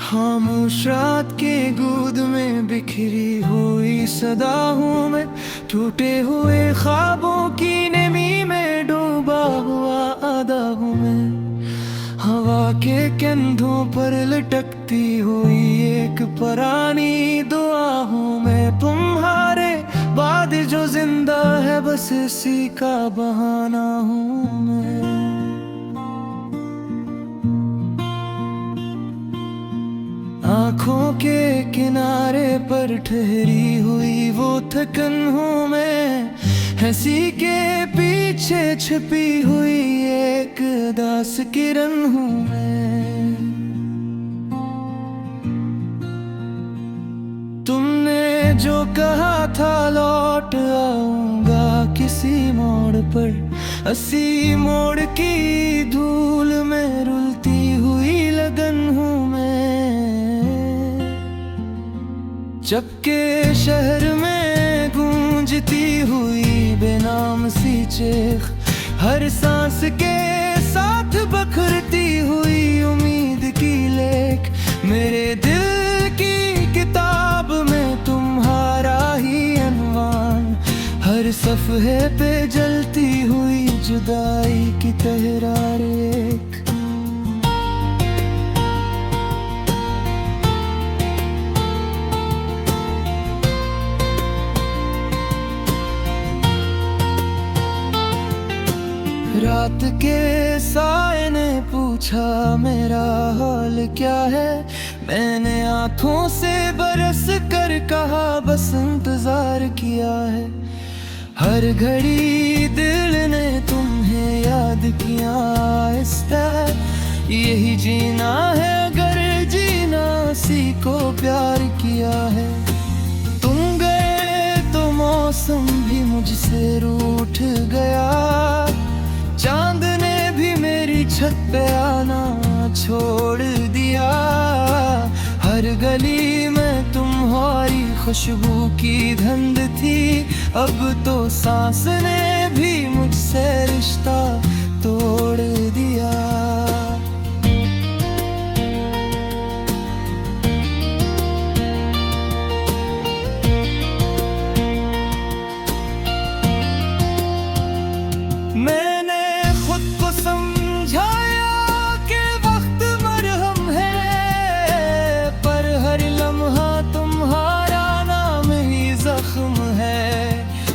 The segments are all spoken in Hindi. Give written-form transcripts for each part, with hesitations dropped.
खामोश रात के गूद में बिखरी हुई सदा हूँ मैं, टूटे हुए ख्वाबों की नमी में डूबा हुआ आधा हूँ मैं। हवा के कंधों पर लटकती हुई एक पुरानी दुआ हूँ मैं। तुम्हारे बाद जो जिंदा है बस इसी का बहाना हूँ मैं। आँखों के किनारे पर ठहरी हुई वो थकन हूँ मैं। हंसी के पीछे छिपी हुई एक दास किरण हूँ मैं। तुमने जो कहा था लौट आऊंगा किसी मोड़ पर, अस्सी मोड़ की धूल में रुलती हुई लगन हूँ मैं। जबकि शहर में गूंजती हुई बेनाम सी चीख, हर सांस के साथ बखरती हुई उम्मीद की लेख, मेरे दिल की किताब में तुम्हारा ही अनवान, हर सफ़हे पे जलती हुई जुदाई की तहरार एक। रात के साए ने पूछा मेरा हाल क्या है, मैंने आँखों से बरस कर कहा बस इंतजार किया है। हर घड़ी दिल ने तुम्हें याद किया, इस तरह यही जीना है अगर जीना सी को प्यार किया है। तुम गए तो मौसम भी मुझसे रूठ गया, चांद ने भी मेरी छत पे आना छोड़ दिया। हर गली में तुम्हारी खुशबू की धुंध थी, अब तो सांस ने भी मुझसे रिश्ता तोड़ दिया।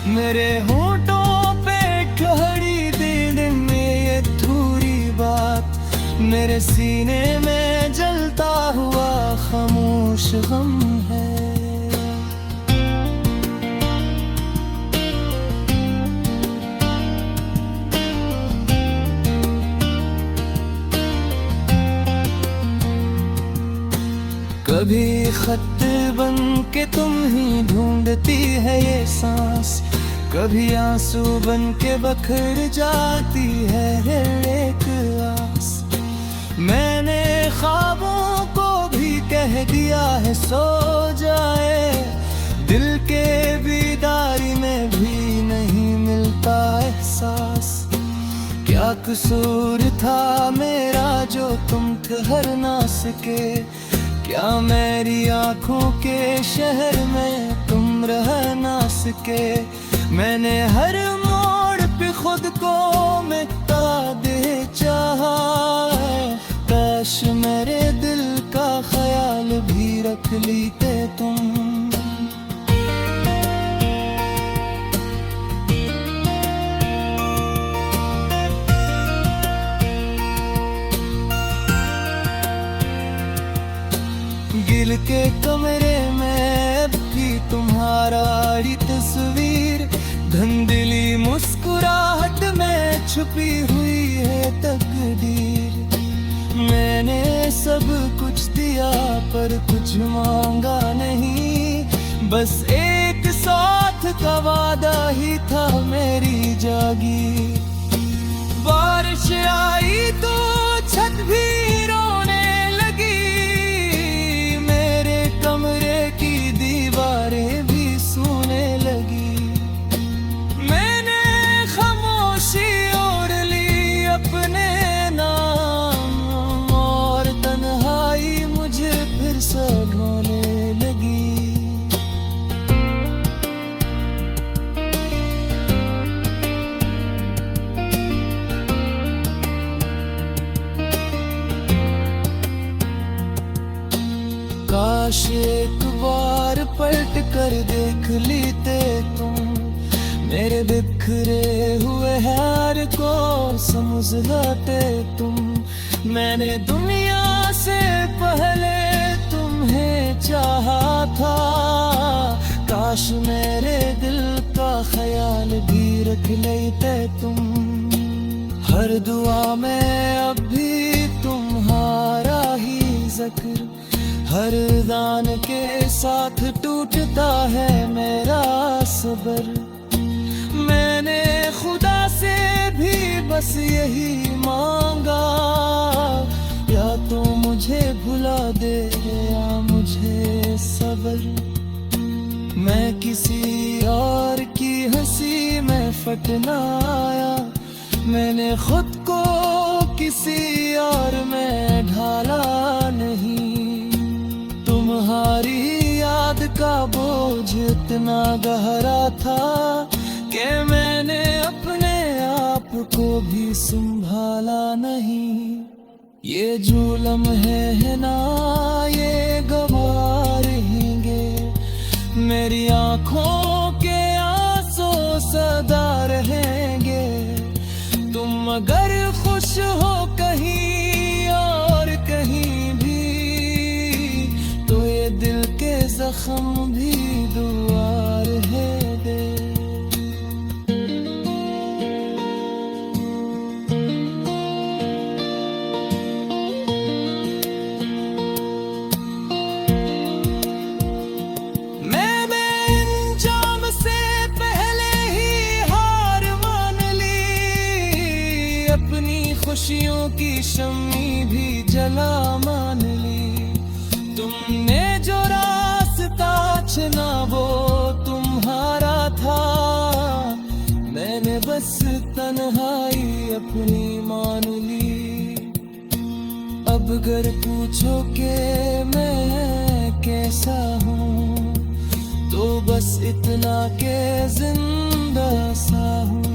मेरे होठों पे ठहरी दिल में ये थोड़ी बात, मेरे सीने में जलता हुआ खामोश गम है। कभी खत बन के तुम ही ढूंढती है ये सांस, कभी आंसू बन के बखर जाती है एक आस। मैंने ख्वाबों को भी कह दिया है सो जाए, दिल के बीदारी में भी नहीं मिलता एहसास। क्या कसूर था मेरा जो तुम ठहर ना सके, क्या मेरी आँखों के शहर में तुम रह ना सके। मैंने हर मोड़ पे खुद को मिटा दे चाहा, काश मेरे दिल का ख्याल भी रख लेते तुम। दिल के कमरे में भी तुम्हारी तस्वीर, धुंधली मुस्कुराहट में छुपी हुई है तकदीर। मैंने सब कुछ दिया पर कुछ मांगा नहीं, बस एक साथ का वादा ही था मेरी जागीर। बारिश आई तो छत भी रोने लगी, मेरे कमरे की दीवारें भी सोने लगी। मैंने खामोशी ओढ़ ली अपने नाम, और तन्हाई मुझे फिर एक बार पलट कर देख लेते तुम, मेरे बिखरे हुए हार को समझ लाते तुम। मैंने दुनिया से पहले तुम्हें चाहा था, काश मेरे दिल का ख्याल भी रख लेते तुम। हर दुआ में अब भी तुम्हारा ही जिक्र, हर दान के साथ टूटता है मेरा सब्र। मैंने खुदा से भी बस यही मांगा, या तो मुझे भुला दे या मुझे सब्र। मैं किसी और की हंसी में फट ना आया, मैंने खुद को किसी और में ढाला नहीं। तुम्हारी याद का बोझ इतना गहरा था कि मैंने अपने आप को भी संभाला नहीं। ये जो लम्हे है ना ये गवाह रहेंगे, मेरी आंखों के आंसू सदा रहेंगे। तुम अगर खुश हो कहीं और कहीं भी, तो ये दिल के जख्म भी दुआ रहेंगे। खुशियों की शम्मी भी जला मान ली। तुमने जो रास्ता चुना वो तुम्हारा था, मैंने बस तन्हाई अपनी मान ली। अब अगर पूछो कि मैं कैसा हूँ, तो बस इतना के जिंदा सा हूँ।